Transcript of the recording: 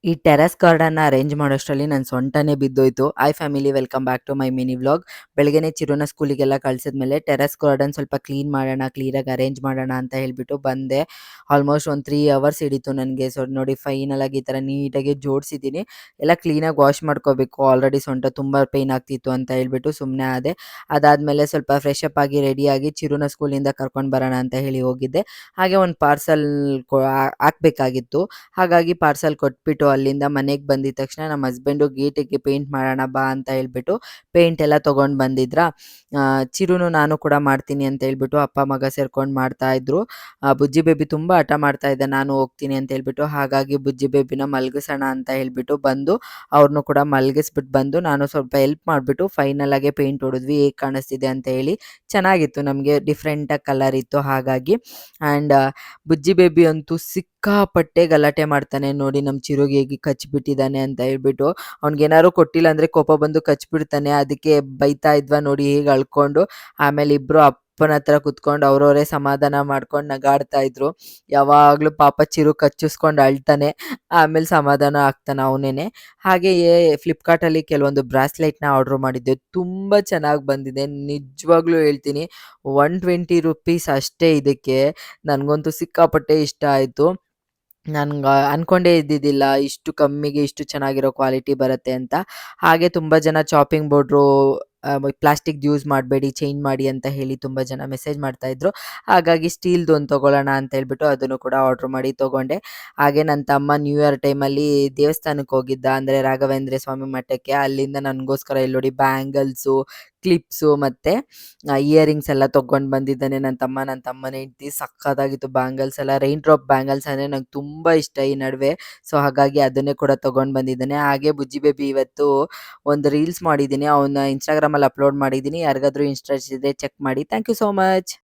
ಈ terrace ಗಾರ್ಡನ್‌ನ arrange ಮಾಡೋಷ್ಟರಲ್ಲಿ ನನ್ನ ಸೊಂಟನೇ ಬಿದ್ದೋಯ್ತು. Hi family welcome back to my mini vlog. ಬೆಳಗ್ಗೆನೆ ಚಿರುನ ಸ್ಕೂಲಿಗೆಲ್ಲ ಕಳ್ಸಿದ್ಮೇಲೆ ಟೆರೇಸ್ ಗಾರ್ಡನ್ ಸ್ವಲ್ಪ ಕ್ಲೀನ್ ಮಾಡೋಣ, ಕ್ಲೀನಾಗಿ ಅರೇಂಜ್ ಮಾಡೋಣ ಅಂತ ಹೇಳ್ಬಿಟ್ಟು ಬಂದೆ. ಆಲ್ಮೋಸ್ಟ್ ಒಂದು 3 ಅವರ್ಸ್ ಹಿಡಿತು ನನಗೆ. ಸೊ ನೋಡಿ ಫೈನಲ್ ಆಗಿ ಈ ಥರ ನೀಟಾಗಿ ಜೋಡಿಸಿದ್ದೀನಿ. ಎಲ್ಲ ಕ್ಲೀನಾಗಿ ವಾಶ್ ಮಾಡ್ಕೋಬೇಕು. ಆಲ್ರೆಡಿ ಸೊಂಟ ತುಂಬ ಪೇಯ್ನ್ ಆಗ್ತಿತ್ತು ಅಂತ ಹೇಳ್ಬಿಟ್ಟು ಸುಮ್ಮನೆ ಆದೆ. ಅದಾದಮೇಲೆ ಸ್ವಲ್ಪ ಫ್ರೆಶ್ ಅಪ್ ಆಗಿ ರೆಡಿಯಾಗಿ ಚಿರುನ ಸ್ಕೂಲಿಂದ ಕರ್ಕೊಂಡು ಬರೋಣ ಅಂತ ಹೇಳಿ ಹೋಗಿದ್ದೆ. ಹಾಗೆ ಒಂದು ಪಾರ್ಸಲ್ ಹಾಕ್ಬೇಕಾಗಿತ್ತು. ಹಾಗಾಗಿ ಪಾರ್ಸಲ್ ಕೊಟ್ಬಿಟ್ಟು ಅಲ್ಲಿಂದ ಮನೆಗೆ ಬಂದಿದ ತಕ್ಷಣ ನಮ್ಮ ಹಸ್ಬೆಂಡು ಗೇಟಿಗೆ ಪೇಂಟ್ ಮಾಡೋಣ ಬಾ ಅಂತ ಹೇಳ್ಬಿಟ್ಟು ಪೇಂಟ್ ಎಲ್ಲ ತೊಗೊಂಡು ಬಂದಿದ್ರಾ. ಚಿರುನು ನಾನು ಕೂಡ ಮಾಡ್ತೀನಿ ಅಂತ ಹೇಳ್ಬಿಟ್ಟು ಅಪ್ಪ ಮಗ ಸೇರ್ಕೊಂಡು ಮಾಡ್ತಾ ಇದ್ರು. ಬುಜ್ಜಿ ಬೇಬಿ ತುಂಬ ಹಠ ಮಾಡ್ತಾ ಇದ್ದ ನಾನು ಹೋಗ್ತೀನಿ ಅಂತ ಹೇಳ್ಬಿಟ್ಟು. ಹಾಗಾಗಿ ಬುಜ್ಜಿ ಬೇಬಿನ ಮಲಗಿಸೋಣ ಅಂತ ಹೇಳ್ಬಿಟ್ಟು ಬಂದು ಅವ್ರನ್ನೂ ಕೂಡ ಮಲಗಿಸ್ಬಿಟ್ಟು ಬಂದು ನಾನು ಸ್ವಲ್ಪ ಹೆಲ್ಪ್ ಮಾಡಿಬಿಟ್ಟು ಫೈನಲ್ ಆಗಿ ಪೇಂಟ್ ಹೊಡೆದ್ವಿ. ಹೇಗೆ ಕಾಣಿಸ್ತಿದೆ ಅಂತ ಹೇಳಿ. ಚೆನ್ನಾಗಿತ್ತು, ನಮಗೆ ಡಿಫ್ರೆಂಟಾಗಿ ಕಲರ್ ಇತ್ತು ಹಾಗಾಗಿ. ಆ್ಯಂಡ್ ಬುಜ್ಜಿ ಬೇಬಿ ಅಂತೂ ಸಿಕ್ಕಾಪಟ್ಟೆ ಗಲಾಟೆ ಮಾಡ್ತಾನೆ ನೋಡಿ, ನಮ್ಮ ಚಿರುಗೆ ಹೇಗೆ ಕಚ್ಬಿಟ್ಟಿದ್ದಾನೆ ಅಂತ ಹೇಳ್ಬಿಟ್ಟು. ಅವ್ನಿಗೇನಾದ್ರು ಕೊಟ್ಟಿಲ್ಲ ಅಂದರೆ ಕೋಪ ಬಂದು ಕಚ್ಬಿಡ್ತಾನೆ. ಅದಕ್ಕೆ ಬೈತಾ ಇದ್ವಾ ನೋಡಿ ಹೇಗೆ ಅಳ್ಕೊಂಡು. ಆಮೇಲೆ ಇಬ್ಬರು ಅಪ್ಪನ ಹತ್ರ ಕುತ್ಕೊಂಡು ಅವ್ರವರೇ ಸಮಾಧಾನ ಮಾಡ್ಕೊಂಡು ನಗಾಡ್ತಾ ಇದ್ರು. ಯಾವಾಗಲೂ ಪಾಪ ಚಿರು ಕಚ್ಚಿಸ್ಕೊಂಡು ಅಳ್ತಾನೆ, ಆಮೇಲೆ ಸಮಾಧಾನ ಆಗ್ತಾನೆ ಅವನೇನೆ. ಹಾಗೆಯೇ ಫ್ಲಿಪ್ಕಾರ್ಟಲ್ಲಿ ಕೆಲವೊಂದು ಬ್ರಾಸ್ಲೆಟ್ನ ಆರ್ಡ್ರ್ ಮಾಡಿದ್ದೆ, ತುಂಬ ಚೆನ್ನಾಗಿ ಬಂದಿದೆ. ನಿಜವಾಗ್ಲೂ ಹೇಳ್ತೀನಿ, 120 ರುಪೀಸ್ ಅಷ್ಟೇ ಇದಕ್ಕೆ. ನನಗಂತೂ ಸಿಕ್ಕಾಪಟ್ಟೆ ಇಷ್ಟ ಆಯಿತು. ನನ್ಗೆ ಅನ್ಕೊಂಡೇ ಇದ್ದಿದ್ದಿಲ್ಲ ಇಷ್ಟು ಕಮ್ಮಿಗೆ ಇಷ್ಟು ಚೆನ್ನಾಗಿರೋ ಕ್ವಾಲಿಟಿ ಬರುತ್ತೆ ಅಂತ. ಹಾಗೆ ತುಂಬ ಜನ ಚಾಪಿಂಗ್ ಬೋರ್ಡ್ರು ಪ್ಲಾಸ್ಟಿಕ್ದು ಯೂಸ್ ಮಾಡಬೇಡಿ, ಚೇಂಜ್ ಮಾಡಿ ಅಂತ ಹೇಳಿ ತುಂಬ ಜನ ಮೆಸೇಜ್ ಮಾಡ್ತಾಯಿದ್ರು. ಹಾಗಾಗಿ ಸ್ಟೀಲ್ದು ಒಂದು ತೊಗೊಳ್ಳೋಣ ಅಂತ ಹೇಳ್ಬಿಟ್ಟು ಅದನ್ನು ಕೂಡ ಆರ್ಡ್ರ್ ಮಾಡಿ ತೊಗೊಂಡೆ. ಹಾಗೆ ನನ್ನ ತಮ್ಮ ನ್ಯೂ ಇಯರ್ ಟೈಮಲ್ಲಿ ದೇವಸ್ಥಾನಕ್ಕೆ ಹೋಗಿದ್ದ, ಅಂದರೆ ರಾಘವೇಂದ್ರ ಸ್ವಾಮಿ ಮಠಕ್ಕೆ. ಅಲ್ಲಿಂದ ನನಗೋಸ್ಕರ ಇಲ್ಲಿ ನೋಡಿ ಬ್ಯಾಂಗಲ್ಸು, ಕ್ಲಿಪ್ಸು ಮತ್ತು ಇಯರಿಂಗ್ಸ್ ಎಲ್ಲ ತೊಗೊಂಡು ಬಂದಿದ್ದಾನೆ ನನ್ನ ತಮ್ಮ. ನನ್ನ ತಮ್ಮನ ಹೆಂಡ್ತಿ ಸಖತ್ತಾಗಿತ್ತು ಬ್ಯಾಂಗಲ್ಸ್ ಎಲ್ಲ. ರೈನ್ ಡ್ರಾಪ್ ಬ್ಯಾಂಗಲ್ಸ್ ಅಂದರೆ ನಂಗೆ ತುಂಬ ಇಷ್ಟ ಈ ನಡುವೆ. ಸೊ ಹಾಗಾಗಿ ಅದನ್ನೇ ಕೂಡ ತೊಗೊಂಡು ಬಂದಿದ್ದಾನೆ. ಹಾಗೆ ಬುಜ್ಜಿ ಬೇಬಿ ಇವತ್ತು ಒಂದು ರೀಲ್ಸ್ ಮಾಡಿದ್ದೀನಿ, ಅವನ್ನ ಇನ್ಸ್ಟಾಗ್ರಾಮಲ್ಲಿ ಅಪ್ಲೋಡ್ ಮಾಡಿದ್ದೀನಿ. ಯಾರಿಗಾದ್ರೂ ಇಂಟ್ರೆಸ್ಟ್ ಇದ್ದರೆ ಚೆಕ್ ಮಾಡಿ. Thank you so much.